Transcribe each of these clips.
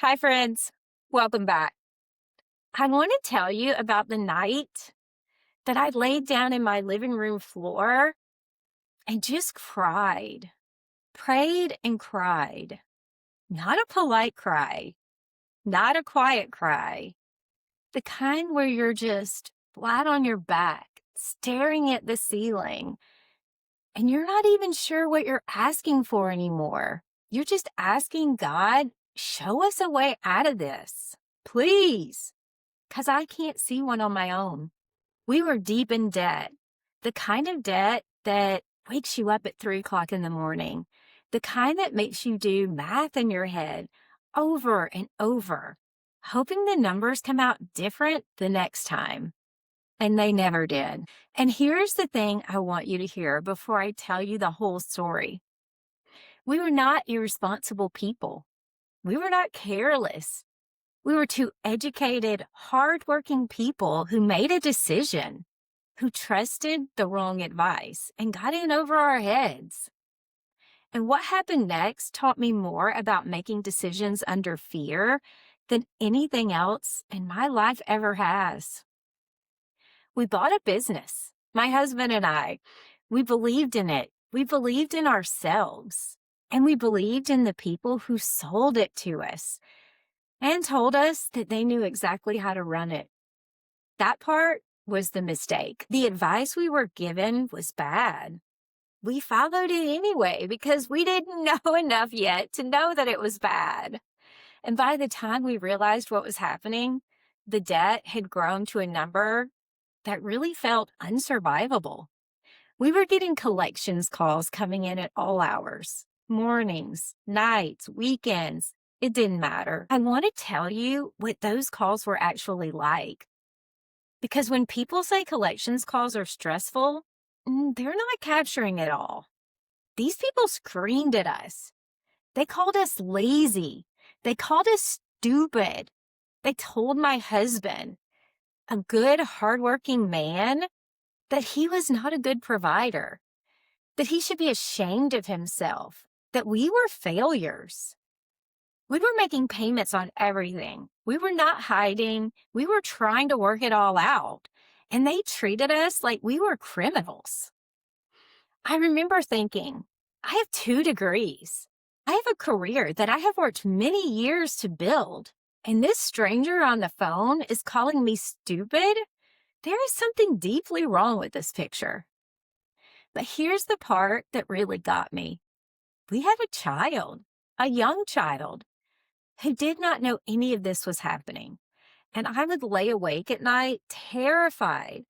Hi, friends. Welcome back. I want to tell you about the night that I laid down in my living room floor and just cried, prayed and cried. Not a polite cry, not a quiet cry, the kind where you're just flat on your back, staring at the ceiling, and you're not even sure what you're asking for anymore. You're just asking God, show us a way out of this, please. Because I can't see one on my own. We were deep in debt, the kind of debt that wakes you up at 3 o'clock in the morning, the kind that makes you do math in your head over and over, hoping the numbers come out different the next time. And they never did. And here's the thing I want you to hear before I tell you the whole story. We were not irresponsible people. We were not careless. We were two educated, hardworking people who made a decision, who trusted the wrong advice and got in over our heads. And what happened next taught me more about making decisions under fear than anything else in my life ever has. We bought a business, my husband and I. We believed in it. We believed in ourselves. And we believed in the people who sold it to us and told us that they knew exactly how to run it. That part was the mistake. The advice we were given was bad. We followed it anyway because we didn't know enough yet to know that it was bad. And by the time we realized what was happening, the debt had grown to a number that really felt unsurvivable. We were getting collections calls coming in at all hours, mornings, nights, weekends. It didn't matter. I want to tell you what those calls were actually like. Because when people say collections calls are stressful, they're not capturing it all. These people screamed at us. They called us lazy. They called us stupid. They told my husband, a good, hardworking man, that he was not a good provider, that he should be ashamed of himself, that we were failures. We were making payments on everything. We were not hiding. We were trying to work it all out. And they treated us like we were criminals. I remember thinking, I have 2 degrees. I have a career that I have worked many years to build. And this stranger on the phone is calling me stupid? There is something deeply wrong with this picture. But here's the part that really got me. We had a child, a young child, who did not know any of this was happening. And I would lay awake at night, terrified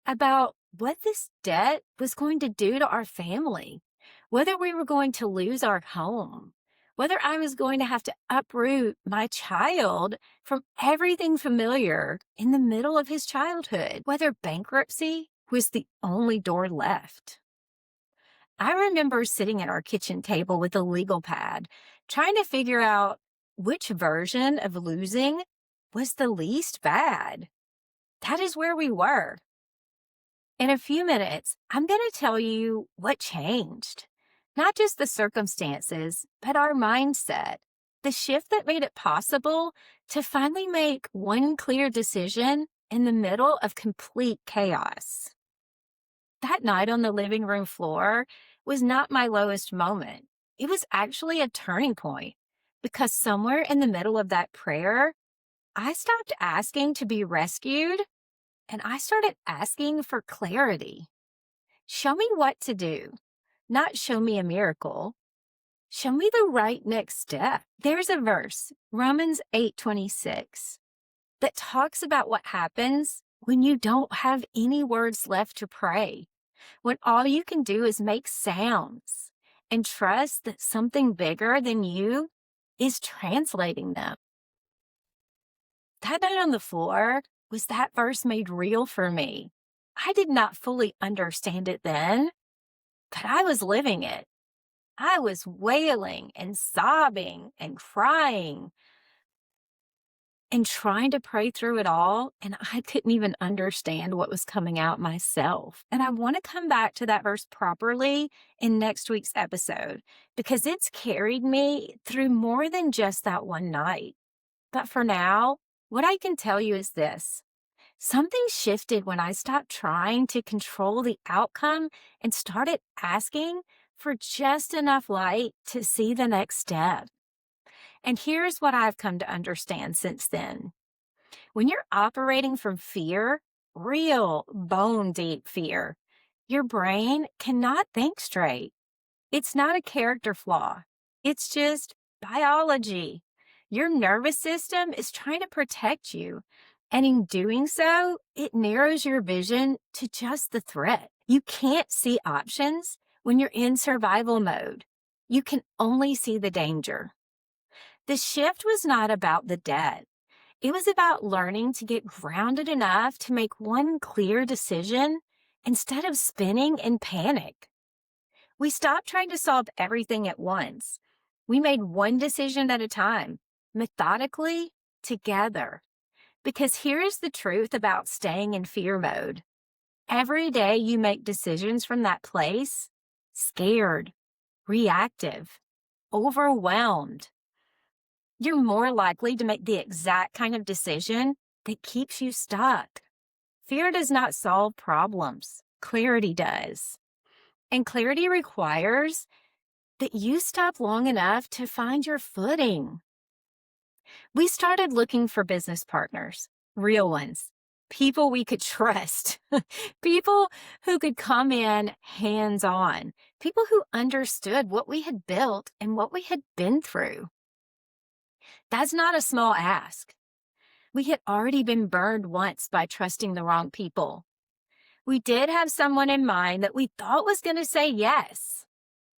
about what this debt was going to do to our family, whether we were going to lose our home, whether I was going to have to uproot my child from everything familiar in the middle of his childhood, whether bankruptcy was the only door left. I remember sitting at our kitchen table with a legal pad, trying to figure out which version of losing was the least bad. That is where we were. In a few minutes, I'm going to tell you what changed. Not just the circumstances, but our mindset. The shift that made it possible to finally make one clear decision in the middle of complete chaos. That night on the living room floor was not my lowest moment. It was actually a turning point. Because somewhere in the middle of that prayer, I stopped asking to be rescued and I started asking for clarity. Show me what to do, not show me a miracle. Show me the right next step. There's a verse, Romans 8:26, that talks about what happens when you don't have any words left to pray, when all you can do is make sounds and trust that something bigger than you is translating them. That night on the floor was that verse made real for me. I did not fully understand it then, but I was living it. I was wailing and sobbing and crying and trying to pray through it all, and I couldn't even understand what was coming out myself. And I want to come back to that verse properly in next week's episode because it's carried me through more than just that one night. But for now, what I can tell you is this. Something shifted when I stopped trying to control the outcome and started asking for just enough light to see the next step. And here's what I've come to understand since then. When you're operating from fear, real bone deep fear, your brain cannot think straight. It's not a character flaw, it's just biology. Your nervous system is trying to protect you. And in doing so, it narrows your vision to just the threat. You can't see options when you're in survival mode. You can only see the danger. The shift was not about the debt. It was about learning to get grounded enough to make one clear decision instead of spinning in panic. We stopped trying to solve everything at once. We made one decision at a time, methodically, together. Because here's the truth about staying in fear mode. Every day you make decisions from that place, scared, reactive, overwhelmed, you're more likely to make the exact kind of decision that keeps you stuck. Fear does not solve problems. Clarity does. And clarity requires that you stop long enough to find your footing. We started looking for business partners, real ones, people we could trust, people who could come in hands on, people who understood what we had built and what we had been through. That's not a small ask. We had already been burned once by trusting the wrong people. We did have someone in mind that we thought was going to say yes,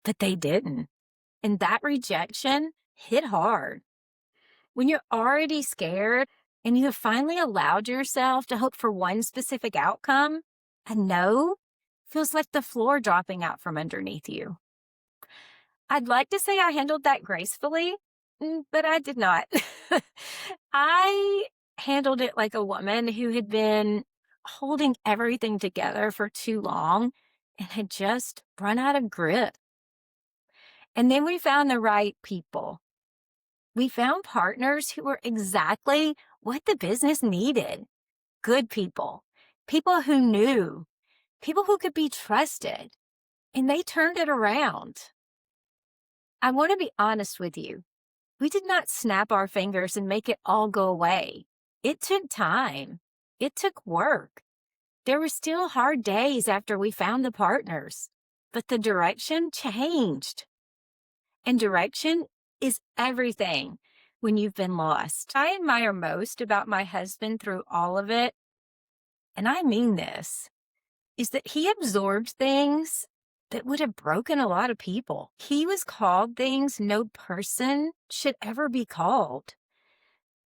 but they didn't. And that rejection hit hard. When you're already scared and you have finally allowed yourself to hope for one specific outcome, a no feels like the floor dropping out from underneath you. I'd like to say I handled that gracefully, but I did not. I handled it like a woman who had been holding everything together for too long and had just run out of grip. And then we found the right people. We found partners who were exactly what the business needed. Good people, people who knew, people who could be trusted, and they turned it around. I want to be honest with you. We did not snap our fingers and make it all go away. It took time. It took work. There were still hard days after we found the partners, but the direction changed. And direction is everything when you've been lost. I admire most about my husband through all of it, and I mean this, is that he absorbed things that would have broken a lot of people. He was called things no person should ever be called,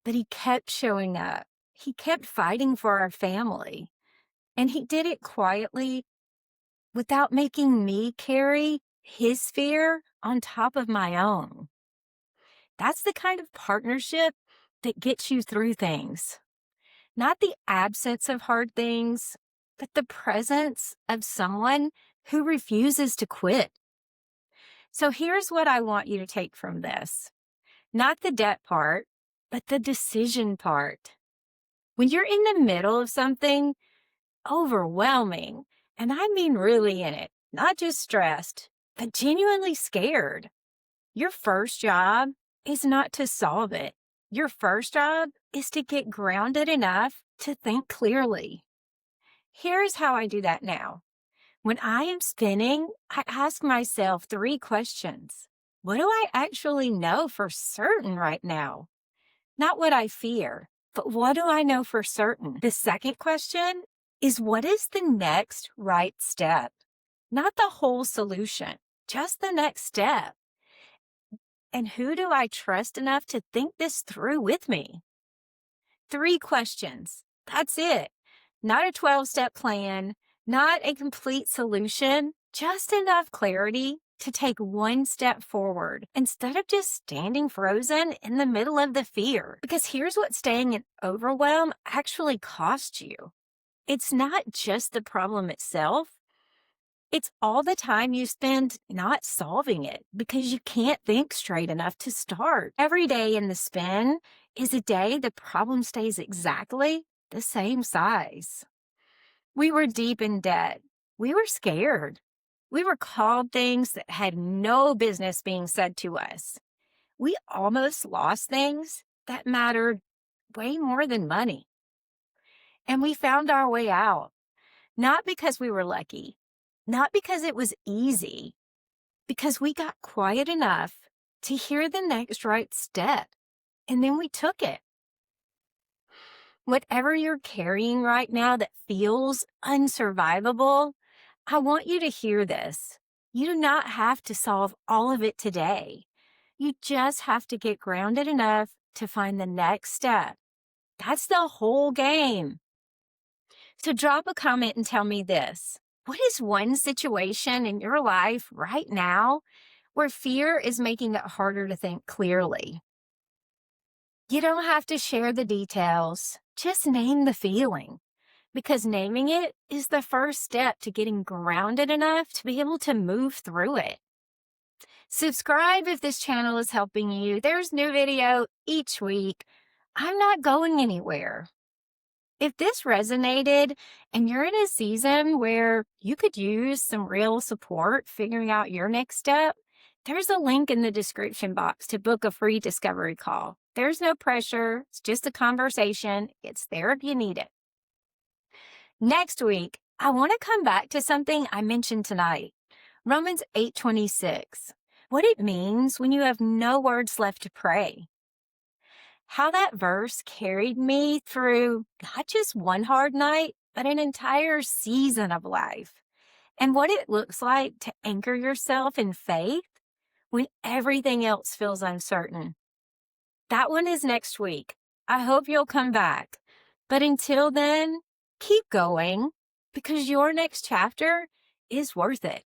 but he kept showing up. He kept fighting for our family, and he did it quietly without making me carry his fear on top of my own. That's the kind of partnership that gets you through things. Not the absence of hard things, but the presence of someone who refuses to quit. So here's what I want you to take from this. Not the debt part, but the decision part. When you're in the middle of something overwhelming, and I mean really in it, not just stressed, but genuinely scared, your first job is not to solve it. Your first job is to get grounded enough to think clearly. Here's how I do that now. When I am spinning, I ask myself 3 questions. What do I actually know for certain right now? Not what I fear, but what do I know for certain? The second question is, what is the next right step? Not the whole solution, just the next step. And who do I trust enough to think this through with me? 3 questions. That's it. Not a 12-step plan, not a complete solution, just enough clarity to take one step forward instead of just standing frozen in the middle of the fear. Because here's what staying in overwhelm actually costs you. It's not just the problem itself. It's all the time you spend not solving it because you can't think straight enough to start. Every day in the spin, is a day the problem stays exactly the same size. We were deep in debt. We were scared. We were called things that had no business being said to us. We almost lost things that mattered way more than money. And we found our way out, not because we were lucky, not because it was easy, because we got quiet enough to hear the next right step, and then we took it. Whatever you're carrying right now that feels unsurvivable, I want you to hear this. You do not have to solve all of it today. You just have to get grounded enough to find the next step. That's the whole game. So drop a comment and tell me this. What is one situation in your life right now where fear is making it harder to think clearly? You don't have to share the details. Just name the feeling, because naming it is the first step to getting grounded enough to be able to move through it. Subscribe if this channel is helping you. There's new video each week. I'm not going anywhere. If this resonated and you're in a season where you could use some real support figuring out your next step, there's a link in the description box to book a free discovery call. There's no pressure. It's just a conversation. It's there if you need it. Next week, I want to come back to something I mentioned tonight. Romans 8:26. What it means when you have no words left to pray. How that verse carried me through not just one hard night, but an entire season of life. And what it looks like to anchor yourself in faith when everything else feels uncertain. That one is next week. I hope you'll come back. But until then, keep going, because your next chapter is worth it.